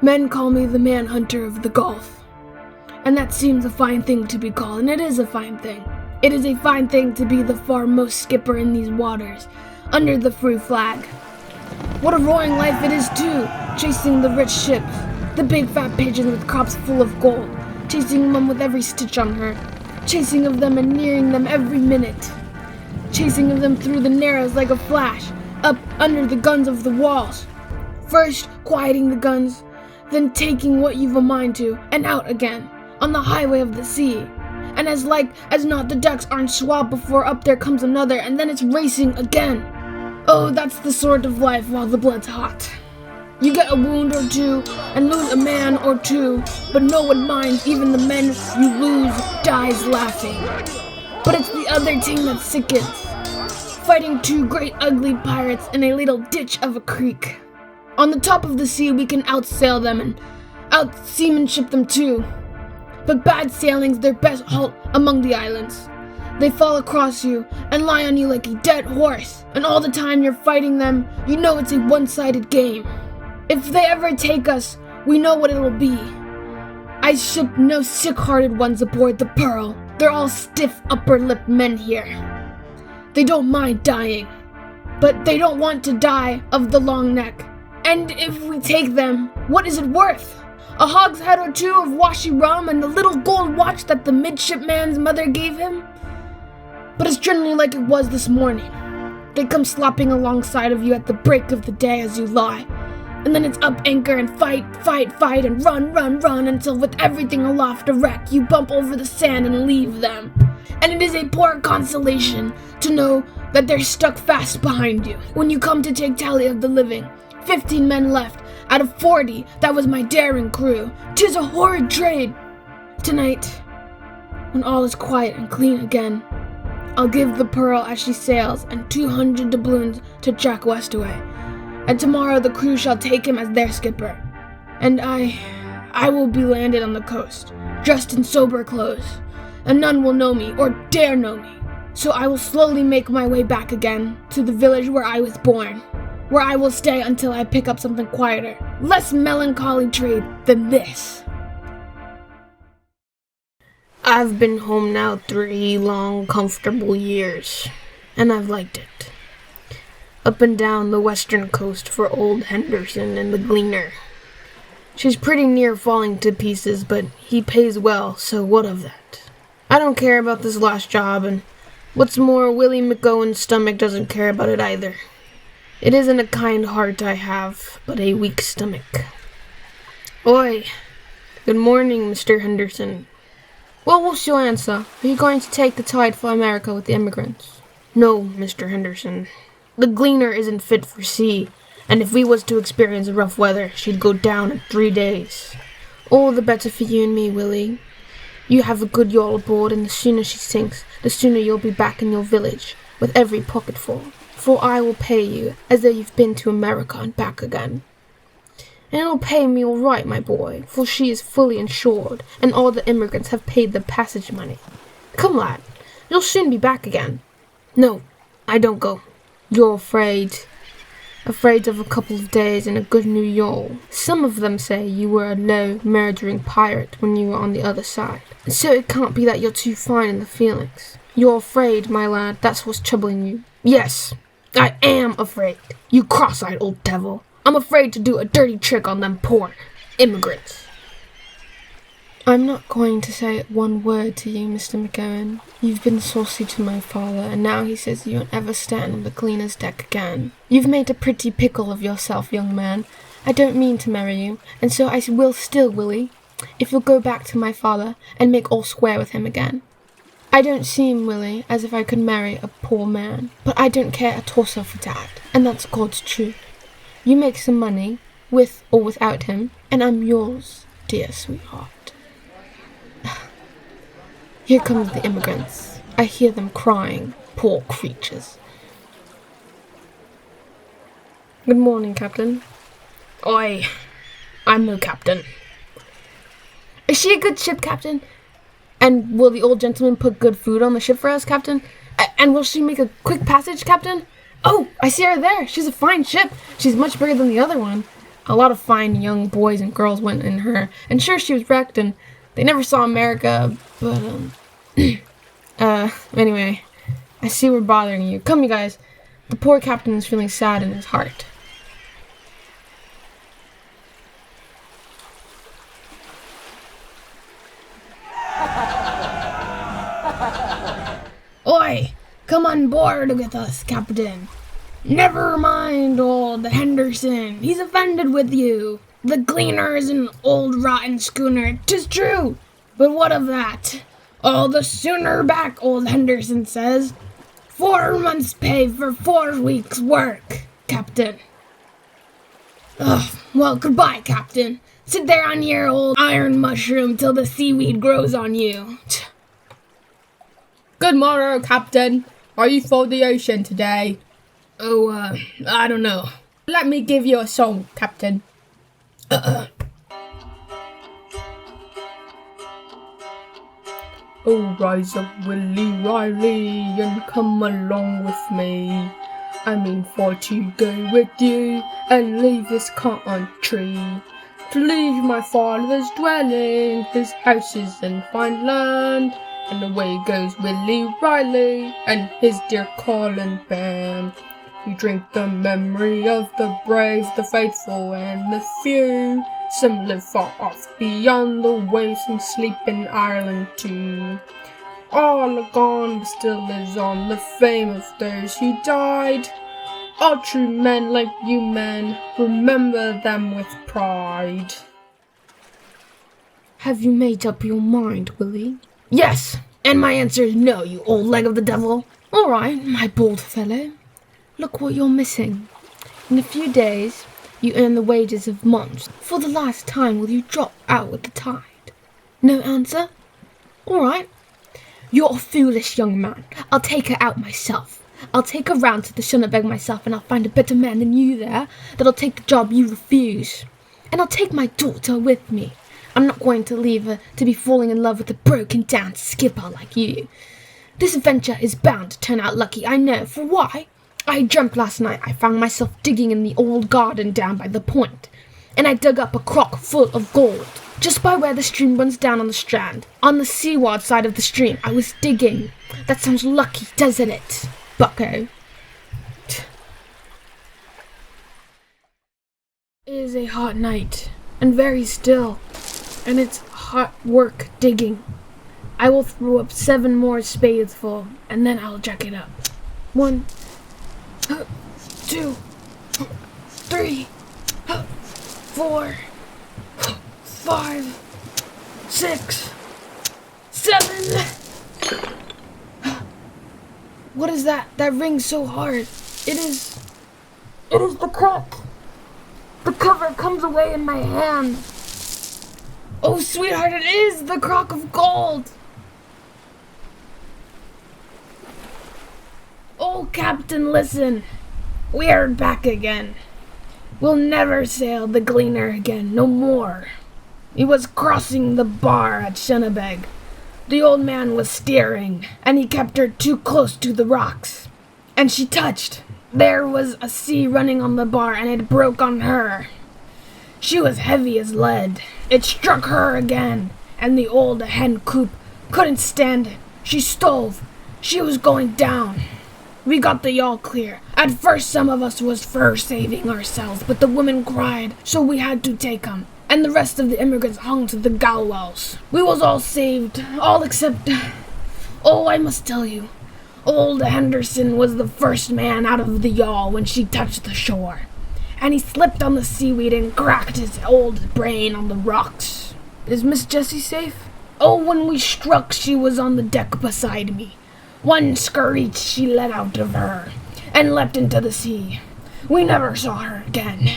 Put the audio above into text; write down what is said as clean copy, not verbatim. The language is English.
Men call me the Manhunter of the Gulf. And that seems a fine thing to be called, and it is a fine thing. It is a fine thing to be the foremost skipper in these waters, under the free flag. What a roaring life it is, too, chasing the rich ships, the big fat pigeons with crops full of gold, chasing them with every stitch on her, chasing of them and nearing them every minute, chasing of them through the narrows like a flash, up under the guns of the walls. First quieting the guns, then taking what you've a mind to, and out again, on the highway of the sea. And as like as not the decks aren't swabbed before up there comes another, and then it's racing again. Oh, that's the sort of life while the blood's hot. You get a wound or two, and lose a man or two, but no one minds, even the men you lose dies laughing. But it's the other thing that sickens, fighting two great ugly pirates in a little ditch of a creek. On the top of the sea we can outsail them and out-seamanship them too. But bad sailing's their best halt among the islands. They fall across you and lie on you like a dead horse, and all the time you're fighting them, you know it's a one-sided game. If they ever take us, we know what it'll be. I ship no sick-hearted ones aboard the Pearl. They're all stiff upper-lip men here. They don't mind dying, but they don't want to die of the long neck. And if we take them, what is it worth? A hogshead or two of washy rum and the little gold watch that the midshipman's mother gave him? But it's generally like it was this morning. They come slopping alongside of you at the break of the day as you lie, and then it's up anchor and fight, and run, until with everything aloft a wreck, you bump over the sand and leave them. And it is a poor consolation to know that they're stuck fast behind you. When you come to take tally of the living, 15 men left out of 40, that was my daring crew. 'Tis a horrid trade. Tonight, when all is quiet and clean again, I'll give the Pearl as she sails and 200 doubloons to Jack Westaway. And tomorrow the crew shall take him as their skipper. And I will be landed on the coast, dressed in sober clothes, and none will know me or dare know me. So I will slowly make my way back again to the village where I was born, where I will stay until I pick up something quieter, less melancholy trade than this. I've been home now 3 long, comfortable years, and I've liked it. Up and down the western coast for old Henderson and the Gleaner. She's pretty near falling to pieces, but he pays well, so what of that? I don't care about this last job, and what's more, Willie McGowan's stomach doesn't care about it either. It isn't a kind heart I have, but a weak stomach. Oi! Good morning, Mr. Henderson. Well, what's your answer? Are you going to take the tide for America with the immigrants? No, Mr. Henderson. The Gleaner isn't fit for sea, and if we was to experience rough weather, she'd go down in 3 days. All the better for you and me, Willie. You have a good yawl aboard, and the sooner she sinks, the sooner you'll be back in your village, with every pocket full. For I will pay you as though you've been to America and back again. And it'll pay me all right, my boy, for she is fully insured, and all the immigrants have paid the passage money. Come, lad, you'll soon be back again. No, I don't go. You're afraid. Afraid of a couple of days in a good new yawl. Some of them say you were a low, murdering pirate when you were on the other side. And so it can't be that you're too fine in the feelings. You're afraid, my lad, that's what's troubling you. Yes, I am afraid, you cross-eyed old devil. I'm afraid to do a dirty trick on them poor immigrants. I'm not going to say one word to you, Mr. McGowan. You've been saucy to my father, and now he says you won't ever stand on the Gleaner's deck again. You've made a pretty pickle of yourself, young man. I don't mean to marry you, and so I will still, Willie, if you'll go back to my father and make all square with him again. I don't seem, Willie, as if I could marry a poor man, but I don't care a torso for that, and that's God's truth. You make some money, with or without him, and I'm yours, dear sweetheart. Here come the immigrants. I hear them crying, poor creatures. Good morning, Captain. Oi, I'm no captain. Is she a good ship, Captain? And will the old gentleman put good food on the ship for us, Captain? And will she make a quick passage, Captain? Oh, I see her there. She's a fine ship. She's much bigger than the other one. A lot of fine young boys and girls went in her, and sure, she was wrecked, and they never saw America, but, anyway, I see we're bothering you. Come, you guys. The poor captain is feeling sad in his heart. Oi! Come on board with us, Captain. Never mind old Henderson. He's offended with you. The Gleaner is an old rotten schooner, 'tis true. But what of that? All the sooner back, old Henderson says. 4 months' pay for 4 weeks' work, Captain. Ugh, well, goodbye, Captain. Sit there on your old iron mushroom till the seaweed grows on you. Good morrow, Captain. Are you for the ocean today? Oh, I don't know. Let me give you a song, Captain. Oh, rise up, Willie Riley, and come along with me. I mean for to go with you and leave this country. To leave my father's dwelling, his houses and fine land. And away goes Willie Riley and his dear calling band. We drink the memory of the brave, the faithful, and the few. Some live far off beyond the waves, and sleep in Ireland too. All are gone, but still lives on the fame of those who died. All true men like you men, remember them with pride. Have you made up your mind, Willie? Yes, and my answer is no, you old leg of the devil. All right, my bold fellow. Look what you're missing. In a few days, you earn the wages of months. For the last time, will you drop out with the tide? No answer? All right. You're a foolish young man. I'll take her out myself. I'll take her round to the Shunnabeg myself, and I'll find a better man than you there that'll take the job you refuse. And I'll take my daughter with me. I'm not going to leave her to be falling in love with a broken-down skipper like you. This adventure is bound to turn out lucky, I know. For why? I dreamt last night I found myself digging in the old garden down by the point, and I dug up a crock full of gold, just by where the stream runs down on the strand. On the seaward side of the stream, I was digging. That sounds lucky, doesn't it, bucko? It is a hot night, and very still, and it's hot work digging. I will throw up 7 more spadesful, and then I'll jack it up. 1, 2, 3, 4, 5, 6, 7. What is that? That rings so hard. It is the crock. The cover comes away in my hand. Oh, sweetheart, it is the crock of gold. Oh, Captain, listen. We're back again. We'll never sail the Gleaner again, no more. He was crossing the bar at Shunnabeg. The old man was steering, and he kept her too close to the rocks. And she touched. There was a sea running on the bar, and it broke on her. She was heavy as lead. It struck her again, and the old hen coop couldn't stand it. She stove. She was going down. We got the yawl clear. At first some of us was for saving ourselves, but the women cried, so we had to take 'em. And the rest of the immigrants hung to the gallows. We was all saved, all except... Oh, I must tell you, old Henderson was the first man out of the yawl when she touched the shore. And he slipped on the seaweed and cracked his old brain on the rocks. Is Miss Jessie safe? Oh, when we struck, she was on the deck beside me. One screech she let out of her, and leapt into the sea. We never saw her again.